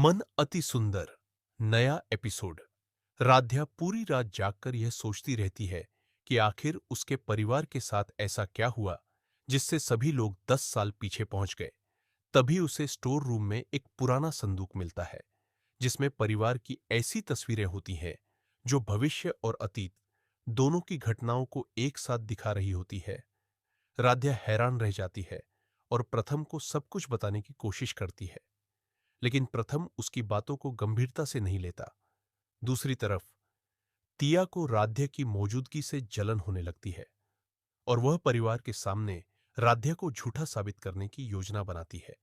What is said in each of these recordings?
मन अति सुंदर नया एपिसोड। राध्या पूरी रात जागकर यह सोचती रहती है कि आखिर उसके परिवार के साथ ऐसा क्या हुआ जिससे सभी लोग 10 साल पीछे पहुंच गए। तभी उसे स्टोर रूम में एक पुराना संदूक मिलता है जिसमें परिवार की ऐसी तस्वीरें होती हैं जो भविष्य और अतीत दोनों की घटनाओं को एक साथ दिखा रही होती है। राध्या हैरान रह जाती है और प्रथम को सब कुछ बताने की कोशिश करती है, लेकिन प्रथम उसकी बातों को गंभीरता से नहीं लेता। दूसरी तरफ तिया को राध्या की मौजूदगी से जलन होने लगती है और वह परिवार के सामने राध्या को झूठा साबित करने की योजना बनाती है।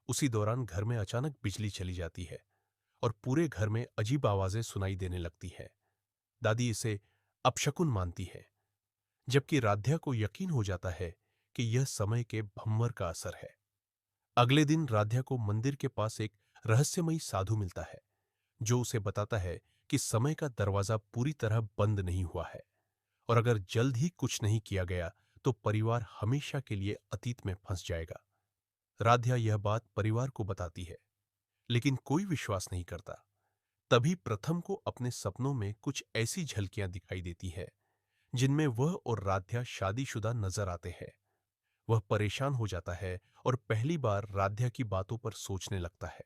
उसी दौरान घर में अचानक बिजली चली जाती है और पूरे घर में अजीब आवाजें सुनाई देने लगती हैं। दादी इसे अपशकुन मानती है, जबकि राध्या को यकीन हो जाता है कि यह समय के भम्मर का असर है। अगले दिन राध्या को मंदिर के पास एक रहस्यमयी साधु मिलता है जो उसे बताता है कि समय का दरवाजा पूरी तरह बंद नहीं हुआ है और अगर जल्द ही कुछ नहीं किया गया तो परिवार हमेशा के लिए अतीत में फंस जाएगा। राध्या यह बात परिवार को बताती है, लेकिन कोई विश्वास नहीं करता। तभी प्रथम को अपने सपनों में कुछ ऐसी झलकियां दिखाई देती है जिनमें वह और राध्या शादीशुदा नजर आते हैं। वह परेशान हो जाता है और पहली बार राध्या की बातों पर सोचने लगता है।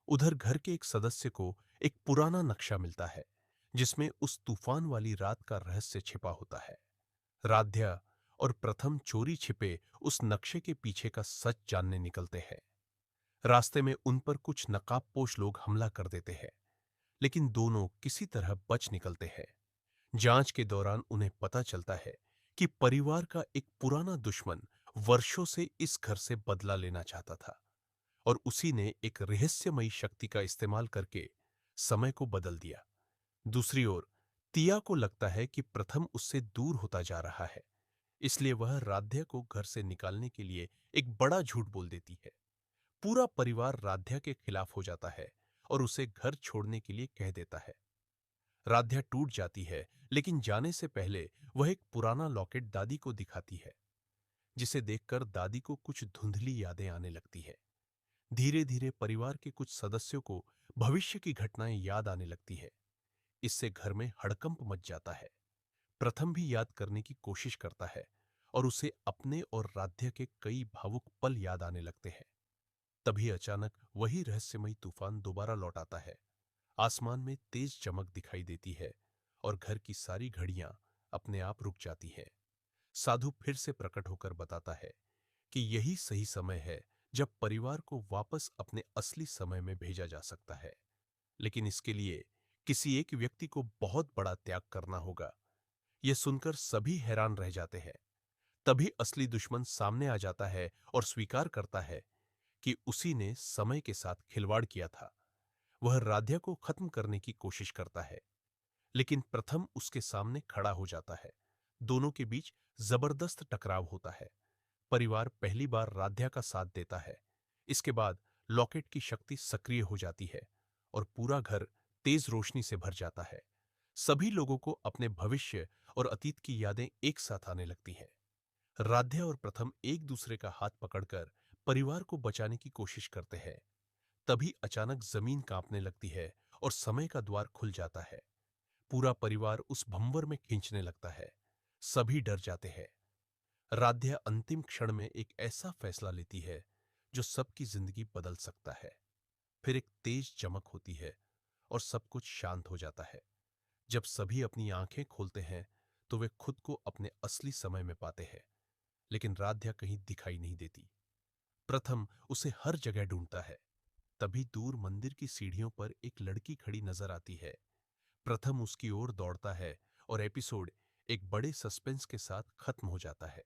उधर घर के एक सदस्य को एक पुराना नक्शा मिलता है जिसमें उस तूफान वाली रात का रहस्य छिपा होता है। राध्या और प्रथम चोरी छिपे उस नक्शे के पीछे का सच जानने निकलते हैं। रास्ते में उन पर कुछ नकाबपोश लोग हमला कर देते हैं, लेकिन दोनों किसी तरह बच निकलते हैं। जांच के दौरान उन्हें पता चलता है कि परिवार का एक पुराना दुश्मन वर्षों से इस घर से बदला लेना चाहता था और उसी ने एक रहस्यमयी शक्ति का इस्तेमाल करके समय को बदल दिया। दूसरी ओर तिया को लगता है कि प्रथम उससे दूर होता जा रहा है, इसलिए वह राध्या को घर से निकालने के लिए एक बड़ा झूठ बोल देती है। पूरा परिवार राध्या के खिलाफ हो जाता है और उसे घर छोड़ने के लिए कह देता है। राध्या टूट जाती है, लेकिन जाने से पहले वह एक पुराना लॉकेट दादी को दिखाती है, जिसे देखकर दादी को कुछ धुंधली यादें आने लगती है। धीरे धीरे परिवार के कुछ सदस्यों को भविष्य की घटनाएं याद आने लगती है। इससे घर में हड़कंप मच जाता है। प्रथम भी याद करने की कोशिश करता है और उसे अपने और राध्या के कई भावुक पल याद आने लगते हैं। तभी अचानक वही रहस्यमयी तूफान दोबारा लौट आता है। आसमान में तेज चमक दिखाई देती है और घर की सारी घड़ियां अपने आप रुक जाती हैं। साधु फिर से प्रकट होकर बताता है कि यही सही समय है जब परिवार को वापस अपने असली समय में भेजा जा सकता है, लेकिन इसके लिए किसी एक व्यक्ति को बहुत बड़ा त्याग करना होगा। यह सुनकर सभी हैरान रह जाते हैं। तभी असली दुश्मन सामने आ जाता है और स्वीकार करता है कि उसी ने समय के साथ खिलवाड़ किया था। वह राध्या को खत्म करने की कोशिश करता है, लेकिन प्रथम उसके सामने खड़ा हो जाता है। दोनों के बीच जबरदस्त टकराव होता है। परिवार पहली बार राध्या का साथ देता है। इसके बाद लॉकेट की शक्ति सक्रिय हो जाती है और पूरा घर तेज रोशनी से भर जाता है। सभी लोगों को अपने भविष्य और अतीत की यादें एक साथ आने लगती हैं। राध्या और प्रथम एक दूसरे का हाथ पकड़कर परिवार को बचाने की कोशिश करते हैं। तभी अचानक जमीन कांपने लगती है और समय का द्वार खुल जाता है। पूरा परिवार उस भंवर में खींचने लगता है। सभी डर जाते हैं। राध्या अंतिम क्षण में एक ऐसा फैसला लेती है जो सबकी जिंदगी बदल सकता है। फिर एक तेज चमक होती है और सब कुछ शांत हो जाता है। जब सभी अपनी आंखें खोलते हैं तो वे खुद को अपने असली समय में पाते हैं, लेकिन राध्या कहीं दिखाई नहीं देती। प्रथम उसे हर जगह ढूंढता है। तभी दूर मंदिर की सीढ़ियों पर एक लड़की खड़ी नजर आती है। प्रथम उसकी ओर दौड़ता है और एपिसोड एक बड़े सस्पेंस के साथ खत्म हो जाता है।